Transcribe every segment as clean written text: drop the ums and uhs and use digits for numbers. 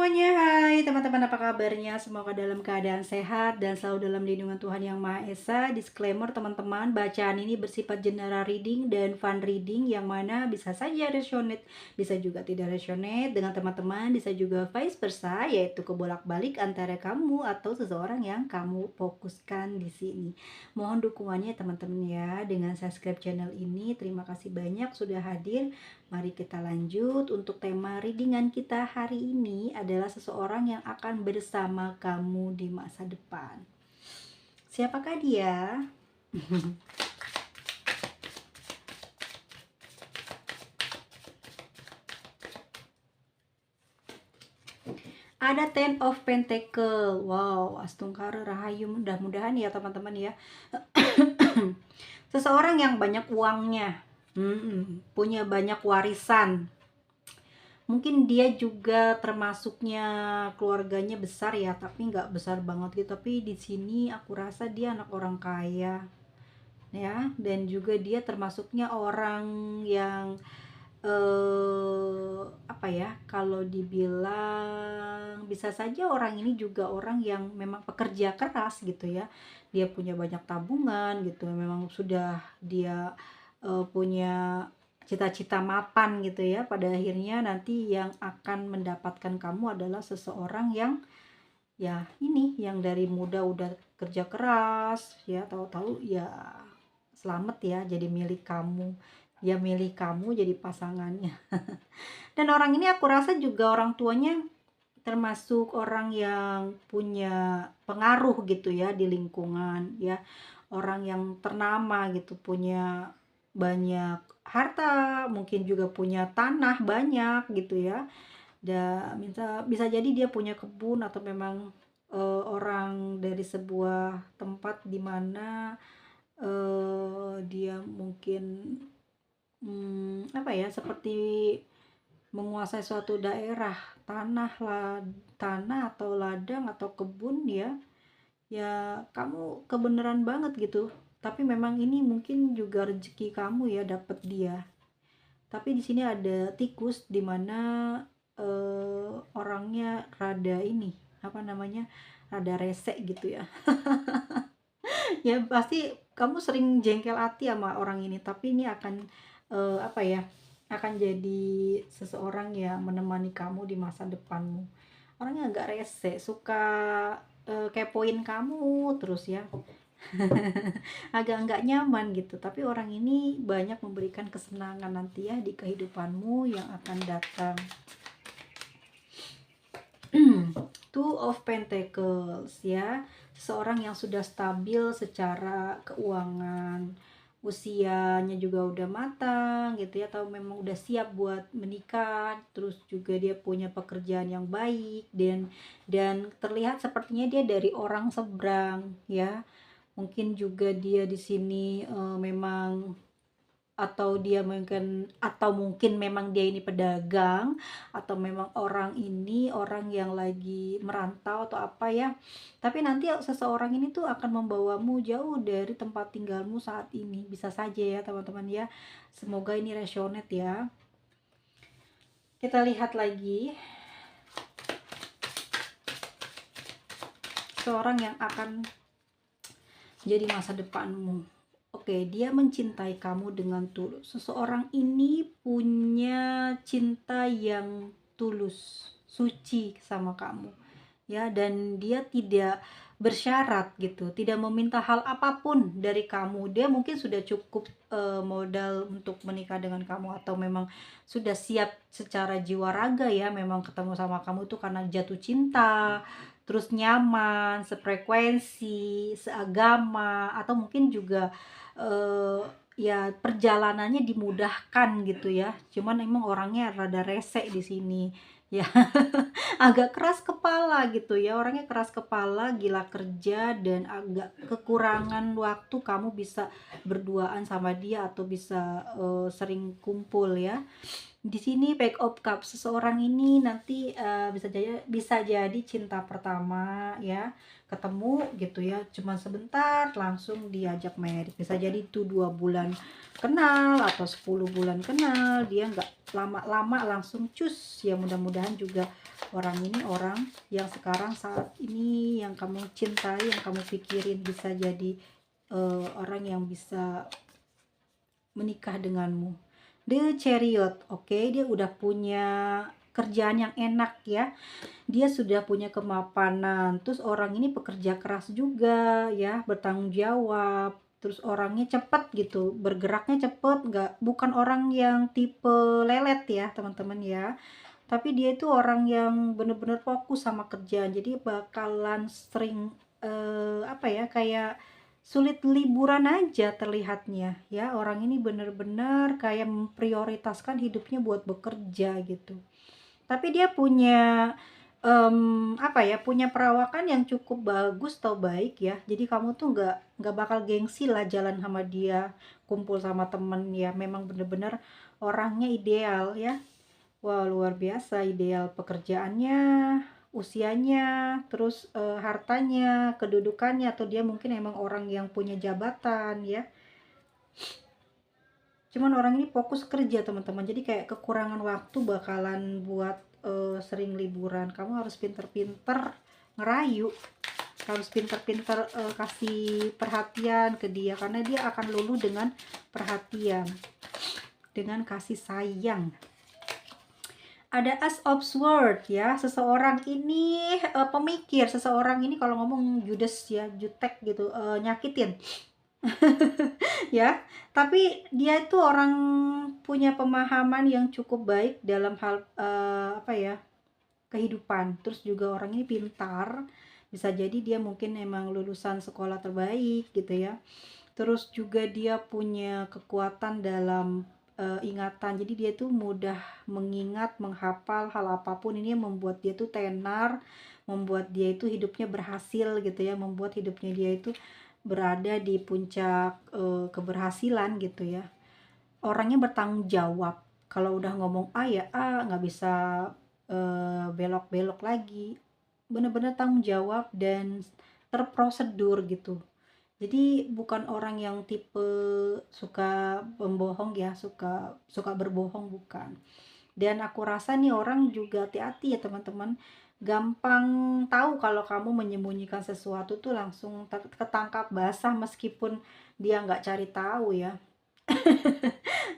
semuanya, hai teman-teman, apa kabarnya? Semoga dalam keadaan sehat dan selalu dalam lindungan Tuhan Yang Maha Esa. Disclaimer teman-teman, bacaan ini bersifat general reading dan fun reading yang mana bisa saja resonate, bisa juga tidak resonate dengan teman-teman, bisa juga vice versa, yaitu kebolak-balik antara kamu atau seseorang yang kamu fokuskan di sini. Mohon dukungannya teman-teman ya dengan subscribe channel ini. Terima kasih banyak sudah hadir. Mari kita lanjut. Untuk tema readingan kita hari ini adalah seseorang yang akan bersama kamu di masa depan. Siapakah dia? Ada Ten of Pentacle. Wow, Astungkara Rahayu, mudah-mudahan ya teman-teman ya. Seseorang yang banyak uangnya, punya banyak warisan. Mungkin dia juga termasuknya keluarganya besar ya, tapi nggak besar banget gitu. Tapi di sini aku rasa dia anak orang kaya ya, dan juga dia termasuknya orang yang apa ya, kalau dibilang bisa saja orang ini juga orang yang memang pekerja keras gitu ya. Dia punya banyak tabungan gitu, memang sudah dia punya cita-cita mapan gitu ya. Pada akhirnya nanti yang akan mendapatkan kamu adalah seseorang yang ya ini, yang dari muda udah kerja keras ya, tahu-tahu ya selamat ya jadi milik kamu, ya milih kamu jadi pasangannya. Dan orang ini aku rasa juga orang tuanya termasuk orang yang punya pengaruh gitu ya di lingkungan ya, orang yang ternama gitu, punya banyak harta, mungkin juga punya tanah banyak gitu ya. Dan bisa jadi dia punya kebun atau memang orang dari sebuah tempat di mana dia mungkin apa ya, seperti menguasai suatu daerah, tanah atau ladang atau kebun ya. Ya kamu kebenaran banget gitu. Tapi memang ini mungkin juga rezeki kamu ya dapet dia. Tapi di sini ada tikus di mana orangnya rada ini, apa namanya? Rada rese gitu ya. Ya pasti kamu sering jengkel hati sama orang ini, tapi ini akan apa ya, akan jadi seseorang yang menemani kamu di masa depanmu. Orangnya agak rese, suka kepoin kamu terus ya. Agak nggak nyaman gitu, tapi orang ini banyak memberikan kesenangan nanti ya di kehidupanmu yang akan datang. Two of Pentacles ya, seseorang yang sudah stabil secara keuangan, usianya juga udah matang gitu ya, atau memang udah siap buat menikah, terus juga dia punya pekerjaan yang baik, dan terlihat sepertinya dia dari orang seberang ya. Mungkin juga dia di sini memang, atau mungkin memang dia ini pedagang, atau memang orang ini orang yang lagi merantau atau apa ya. Tapi nanti seseorang ini tuh akan membawamu jauh dari tempat tinggalmu saat ini, bisa saja ya teman-teman ya. Semoga ini resonate ya. Kita lihat lagi seorang yang akan jadi masa depanmu. Oke, dia mencintai kamu dengan tulus. Seseorang ini punya cinta yang tulus, suci sama kamu. Ya, dan dia tidak bersyarat gitu, tidak meminta hal apapun dari kamu. Dia mungkin sudah cukup modal untuk menikah dengan kamu, atau memang sudah siap secara jiwa raga ya, memang ketemu sama kamu itu karena jatuh cinta, terus nyaman, sefrekuensi, seagama, atau mungkin juga ya perjalanannya dimudahkan gitu ya. Cuman emang orangnya rada rese di sini ya. Agak keras kepala gitu ya, orangnya keras kepala, gila kerja, dan agak kekurangan waktu kamu bisa berduaan sama dia atau bisa sering kumpul ya. Di sini Page of Cups, seseorang ini nanti bisa jadi cinta pertama ya, ketemu gitu ya, cuman sebentar langsung diajak married. Bisa jadi itu 2 bulan kenal atau 10 bulan kenal, dia nggak lama-lama langsung cus ya. Mudah-mudahan juga orang ini orang yang sekarang saat ini yang kamu cintai, yang kamu pikirin bisa jadi orang yang bisa menikah denganmu. The Chariot, oke, dia udah punya kerjaan yang enak ya, dia sudah punya kemapanan, terus orang ini pekerja keras juga ya, bertanggung jawab, terus orangnya cepet gitu, bergeraknya cepet, bukan orang yang tipe lelet ya teman-teman ya, tapi dia itu orang yang bener-bener fokus sama kerjaan, jadi bakalan sering apa ya, kayak sulit liburan aja terlihatnya ya. Orang ini bener-bener kayak memprioritaskan hidupnya buat bekerja gitu, tapi dia punya apa ya, punya perawakan yang cukup bagus atau baik ya, jadi kamu tuh nggak bakal gengsi lah jalan sama dia, kumpul sama temen ya, memang bener-bener orangnya ideal ya. Wah, luar biasa ideal, pekerjaannya, usianya, terus hartanya, kedudukannya, atau dia mungkin emang orang yang punya jabatan ya. Cuman orang ini fokus kerja teman-teman, jadi kayak kekurangan waktu bakalan buat sering liburan. Kamu harus pinter-pinter ngerayu, harus pinter-pinter kasih perhatian ke dia, karena dia akan luluh dengan perhatian, dengan kasih sayang. Ada As of Swords ya, seseorang ini pemikir, seseorang ini kalau ngomong judes ya, jutek gitu, nyakitin ya, tapi dia itu orang punya pemahaman yang cukup baik dalam hal apa ya, kehidupan. Terus juga orang ini pintar, bisa jadi dia mungkin emang lulusan sekolah terbaik gitu ya. Terus juga dia punya kekuatan dalam ingatan, jadi dia tuh mudah mengingat, menghafal hal apapun. Ini yang membuat dia tuh tenar, membuat dia itu hidupnya berhasil gitu ya, membuat hidupnya dia itu berada di puncak keberhasilan gitu ya. Orangnya bertanggung jawab, kalau udah ngomong A ya A, nggak bisa belok-belok lagi, bener-bener tanggung jawab dan terprosedur gitu. Jadi bukan orang yang tipe suka membohong ya, suka suka berbohong, bukan. Dan aku rasa nih orang juga hati-hati ya teman-teman, gampang tahu kalau kamu menyembunyikan sesuatu tuh langsung ketangkap basah meskipun dia nggak cari tahu ya.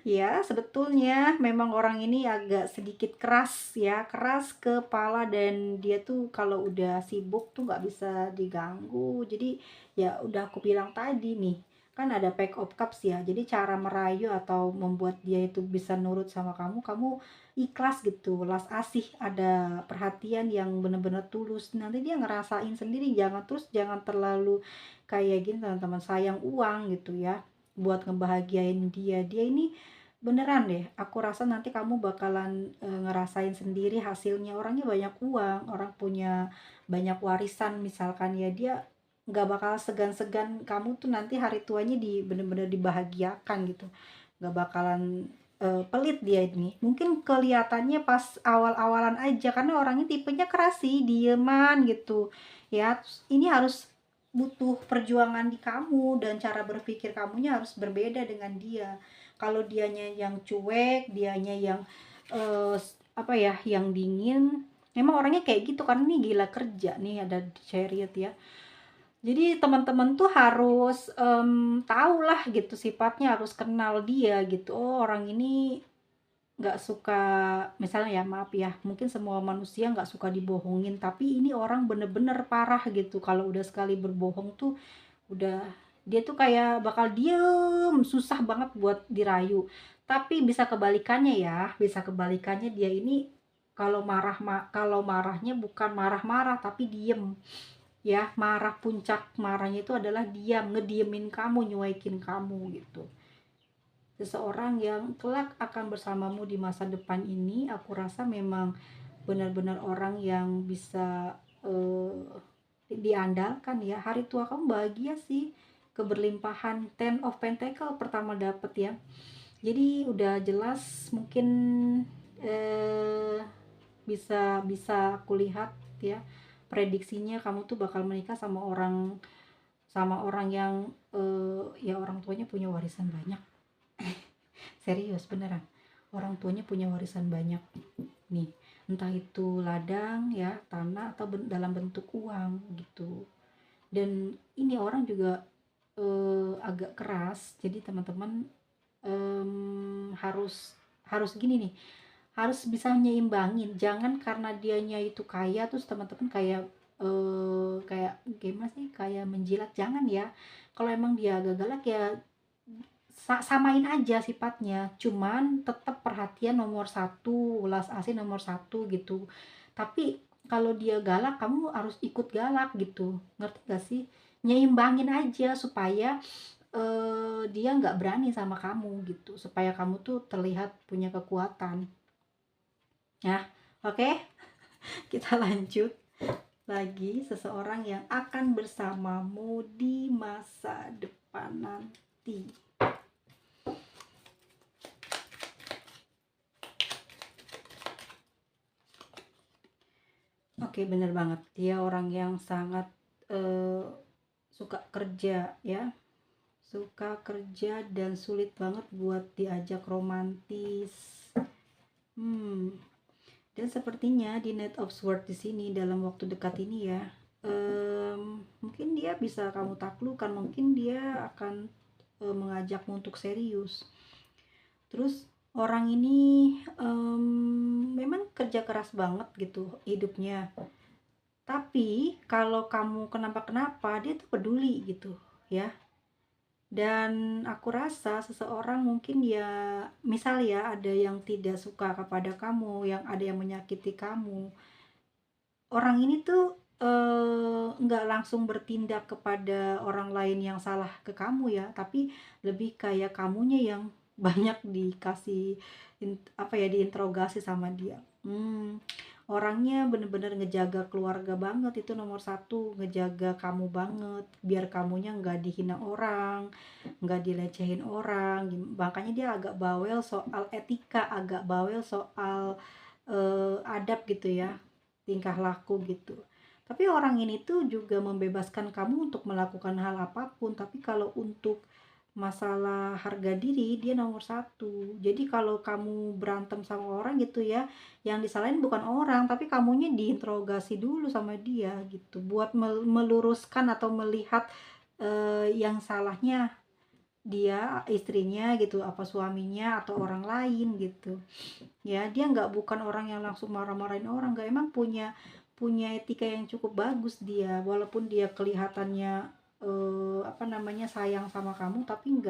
Ya, sebetulnya memang orang ini agak sedikit keras ya, keras kepala, dan dia tuh kalau udah sibuk tuh nggak bisa diganggu. Jadi ya udah aku bilang tadi nih, kan ada Pack of Cups ya. Jadi cara merayu atau membuat dia itu bisa nurut sama kamu, kamu ikhlas gitu, welas asih, ada perhatian yang bener-bener tulus. Nanti dia ngerasain sendiri, jangan terlalu kayak gini teman-teman, sayang uang gitu ya buat ngebahagiain dia. Dia ini beneran deh, aku rasa nanti kamu bakalan ngerasain sendiri hasilnya. Orangnya banyak uang, orang punya banyak warisan misalkan ya, dia nggak bakal segan-segan kamu tuh nanti hari tuanya bener-bener dibahagiakan gitu, nggak bakalan pelit dia ini. Mungkin kelihatannya pas awal-awalan aja karena orangnya tipenya keras sih, dieman gitu ya. Ini harus butuh perjuangan di kamu, dan cara berpikir kamunya harus berbeda dengan dia. Kalau dianya yang cuek, dianya yang eh, apa ya, yang dingin, memang orangnya kayak gitu karena nih gila kerja nih, ada di Chariot ya. Jadi teman-teman tuh harus tahu lah gitu sifatnya, harus kenal dia gitu. Oh, orang ini nggak suka, misalnya ya, maaf ya, mungkin semua manusia nggak suka dibohongin, tapi ini orang bener-bener parah gitu. Kalau udah sekali berbohong tuh udah, dia tuh kayak bakal diem, susah banget buat dirayu. Tapi bisa kebalikannya ya, bisa kebalikannya, dia ini kalau marahnya bukan marah-marah tapi diem ya. Marah, puncak marahnya itu adalah diam, ngediemin kamu, nyuekin kamu gitu. Seseorang yang kelak akan bersamamu di masa depan ini, aku rasa memang benar-benar orang yang bisa diandalkan ya. Hari tua kamu bahagia sih, keberlimpahan, Ten of Pentacle pertama dapet ya. Jadi udah jelas mungkin eh, bisa bisa aku lihat ya, prediksinya kamu tuh bakal menikah sama orang yang ya orang tuanya punya warisan banyak. Serius beneran, orang tuanya punya warisan banyak nih, entah itu ladang ya, tanah, atau dalam bentuk uang gitu. Dan ini orang juga agak keras, jadi teman-teman harus harus gini nih, harus bisa nyeimbangin. Jangan karena dianya itu kaya terus teman-teman kayak kayak gimana sih, kayak menjilat, jangan ya. Kalau emang dia agak galak ya samain aja sifatnya, cuman tetap perhatian nomor satu, welas asih nomor satu gitu. Tapi kalau dia galak kamu harus ikut galak gitu, ngerti gak sih? Nyeimbangin aja supaya dia nggak berani sama kamu gitu, supaya kamu tuh terlihat punya kekuatan ya. Oke. Kita lanjut lagi, seseorang yang akan bersamamu di masa depan nanti. Oke, bener banget. Dia orang yang sangat eh, suka kerja ya. Suka kerja dan sulit banget buat diajak romantis. Hmm. Dan sepertinya di Knight of Swords di sini dalam waktu dekat ini ya, mungkin dia bisa kamu taklukkan, mungkin dia akan mengajakmu untuk serius. Terus orang ini memang kerja keras banget gitu hidupnya. Tapi kalau kamu kenapa-kenapa, dia tuh peduli gitu ya. Dan aku rasa seseorang mungkin ya, misal ya ada yang tidak suka kepada kamu, yang ada yang menyakiti kamu. Orang ini tuh nggak langsung bertindak kepada orang lain yang salah ke kamu ya, tapi lebih kayak kamunya yang banyak dikasih apa ya, diinterogasi sama dia. Orangnya bener-bener ngejaga keluarga banget, itu nomor satu, ngejaga kamu banget biar kamunya nggak dihina orang, nggak dilecehin orang. Makanya dia agak bawel soal etika, agak bawel soal adab gitu ya, tingkah laku gitu. Tapi orang ini tuh juga membebaskan kamu untuk melakukan hal apapun, tapi kalau untuk masalah harga diri dia nomor satu. Jadi kalau kamu berantem sama orang gitu ya, yang disalahin bukan orang tapi kamunya diinterogasi dulu sama dia gitu, buat meluruskan atau melihat yang salahnya dia, istrinya gitu, apa suaminya atau orang lain gitu ya. Dia nggak, bukan orang yang langsung marah-marahin orang, nggak, emang punya punya etika yang cukup bagus dia, walaupun dia kelihatannya apa namanya, sayang sama kamu, tapi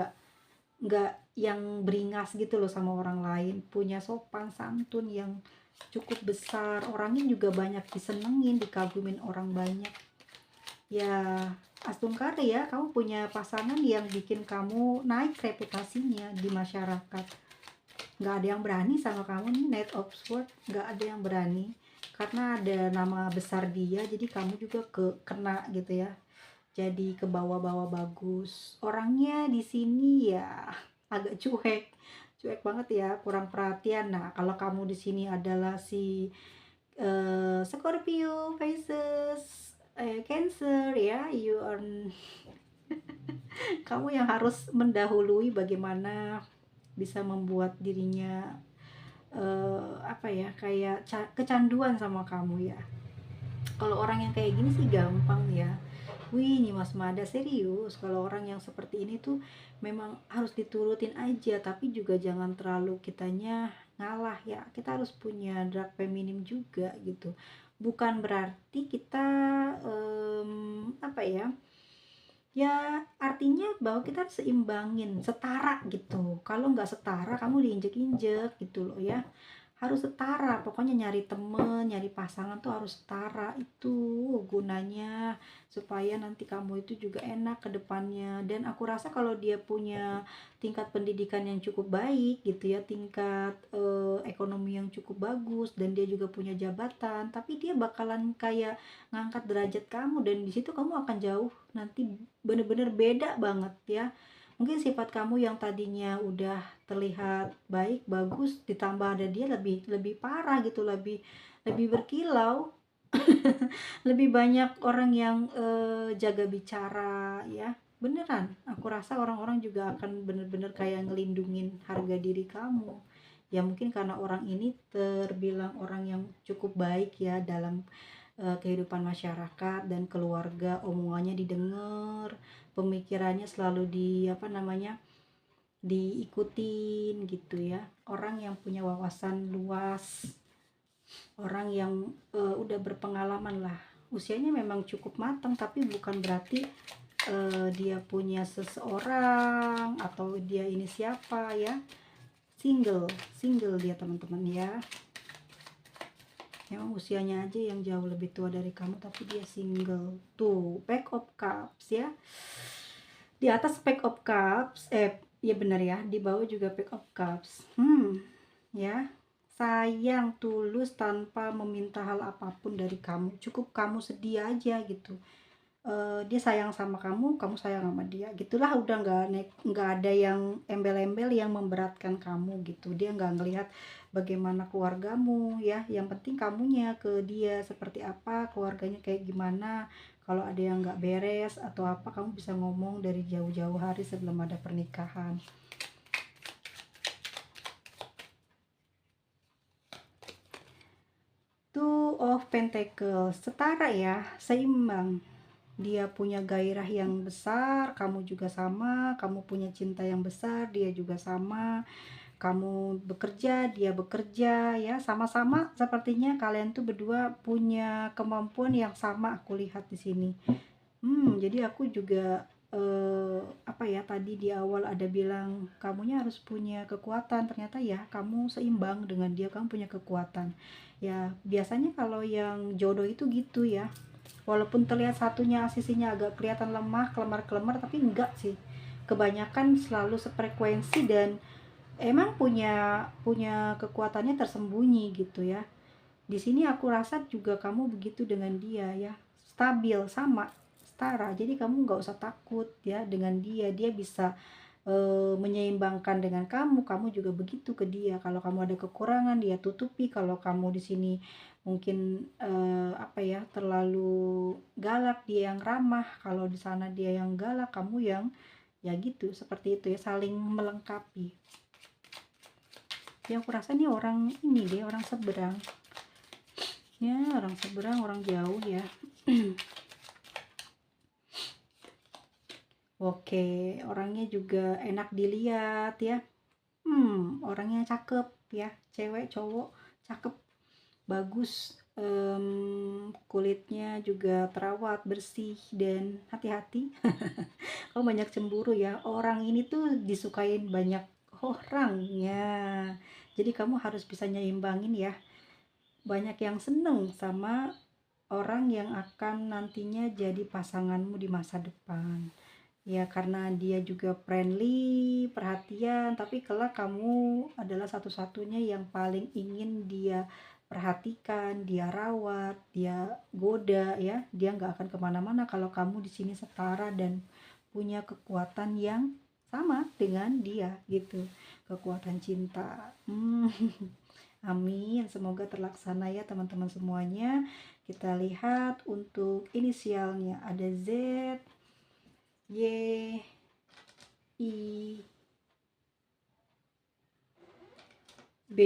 nggak yang beringas gitu loh sama orang lain, punya sopan santun yang cukup besar, orangnya juga banyak disenengin, dikagumin orang banyak ya. Astungkare ya, kamu punya pasangan yang bikin kamu naik reputasinya di masyarakat. Nggak ada yang berani sama kamu nih, Knight of Swords, nggak ada yang berani karena ada nama besar dia, jadi kamu juga kena gitu ya, jadi ke bawah-bawah. Bagus orangnya di sini ya, agak cuek banget ya, kurang perhatian. Nah kalau kamu di sini adalah si Scorpio, Pisces, Cancer ya, you are kamu yang harus mendahului bagaimana bisa membuat dirinya apa ya, kayak kecanduan sama kamu ya. Kalau orang yang kayak gini sih gampang ya. Wih, ini Mas Mada serius. Kalau orang yang seperti ini tuh memang harus diturutin aja, tapi juga jangan terlalu kitanya ngalah ya. Kita harus punya drag feminim juga gitu. Bukan berarti kita apa ya? Ya artinya bahwa kita harus seimbangin, setara gitu. Kalau nggak setara kamu diinjek-injek gitu loh ya. Harus setara, pokoknya nyari temen, nyari pasangan tuh harus setara. Itu gunanya supaya nanti kamu itu juga enak ke depannya. Dan aku rasa kalau dia punya tingkat pendidikan yang cukup baik gitu ya, tingkat ekonomi yang cukup bagus, dan dia juga punya jabatan, tapi dia bakalan kayak ngangkat derajat kamu, dan di situ kamu akan jauh nanti, bener-bener beda banget ya. Mungkin sifat kamu yang tadinya udah terlihat baik, bagus, ditambah ada dia lebih lebih parah gitu, lebih lebih berkilau. Lebih banyak orang yang jaga bicara ya. Beneran, aku rasa orang-orang juga akan bener-bener kayak ngelindungin harga diri kamu. Ya mungkin karena orang ini terbilang orang yang cukup baik ya dalam kehidupan masyarakat dan keluarga, omongannya didengar, pemikirannya selalu di apa namanya, diikutin gitu ya. Orang yang punya wawasan luas, orang yang udah berpengalaman lah. Usianya memang cukup matang, tapi bukan berarti dia punya seseorang atau dia ini siapa ya. Single, single dia teman-teman ya. Memang usianya aja yang jauh lebih tua dari kamu, tapi dia single. Tuh, Pack of Cups ya. Di atas Pack of Cups, ya benar ya, di bawah juga Pack of Cups. Ya. Sayang, tulus, tanpa meminta hal apapun dari kamu. Cukup kamu sedia aja gitu. Dia sayang sama kamu, kamu sayang sama dia, gitulah. Udah nggak ada yang embel-embel yang memberatkan kamu gitu. Dia nggak ngelihat bagaimana keluargamu ya, yang penting kamunya ke dia seperti apa, keluarganya kayak gimana. Kalau ada yang nggak beres atau apa, kamu bisa ngomong dari jauh-jauh hari sebelum ada pernikahan. Two of Pentacles, setara ya, seimbang. Dia punya gairah yang besar, kamu juga sama. Kamu punya cinta yang besar, dia juga sama. Kamu bekerja, dia bekerja ya, sama-sama. Sepertinya kalian tuh berdua punya kemampuan yang sama, aku lihat di sini. Jadi aku juga apa ya, tadi di awal ada bilang kamunya harus punya kekuatan, ternyata ya kamu seimbang dengan dia, kamu punya kekuatan. Ya biasanya kalau yang jodoh itu gitu ya, walaupun terlihat satunya sisinya agak kelihatan lemah, kelemar-kelemar, tapi enggak sih. Kebanyakan selalu sefrekuensi dan emang punya punya kekuatannya tersembunyi gitu ya. Di sini aku rasa juga kamu begitu dengan dia ya, stabil, sama, setara. Jadi kamu nggak usah takut ya dengan dia. Dia bisa menyeimbangkan dengan kamu, kamu juga begitu ke dia. Kalau kamu ada kekurangan, dia tutupi. Kalau kamu di sini mungkin apa ya, terlalu galak, dia yang ramah. Kalau di sana dia yang galak, kamu yang ya gitu, seperti itu ya, saling melengkapi. Ya aku rasa nih orang ini deh, orang seberang ya, orang seberang, orang jauh ya. Oke, orangnya juga enak dilihat ya. Orangnya cakep ya, cewek cowok cakep, bagus. Kulitnya juga terawat, bersih, dan hati-hati. Kamu banyak cemburu ya, orang ini tuh disukain banyak orang ya. Jadi kamu harus bisa nyimbangin ya. Banyak yang seneng sama orang yang akan nantinya jadi pasanganmu di masa depan ya, karena dia juga friendly, perhatian, tapi kelak kamu adalah satu-satunya yang paling ingin dia perhatikan, dia rawat, dia goda ya. Dia nggak akan kemana-mana kalau kamu di sini setara dan punya kekuatan yang sama dengan dia gitu, kekuatan cinta. Amin, semoga terlaksana ya teman-teman semuanya. Kita lihat untuk inisialnya, ada Z, Y, I, B,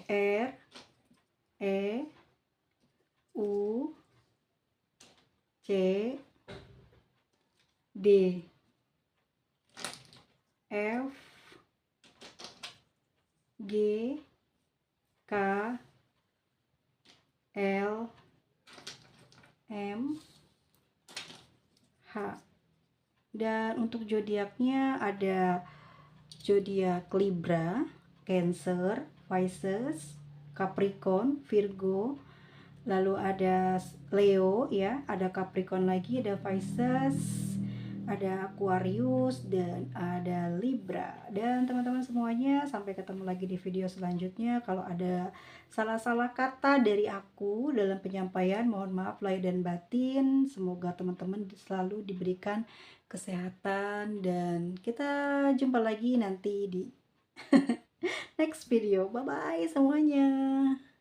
R, E, U, C, D, F, G, K, L, M, H. Dan untuk zodiaknya ada zodiak Libra, Cancer, Pisces, Capricorn, Virgo, lalu ada Leo ya, ada Capricorn lagi, ada Pisces, ada Aquarius, dan ada Libra. Dan teman-teman semuanya, sampai ketemu lagi di video selanjutnya. Kalau ada salah-salah kata dari aku dalam penyampaian, mohon maaf lahir dan batin. Semoga teman-teman selalu diberikan kesehatan dan kita jumpa lagi nanti di next video. Bye bye semuanya.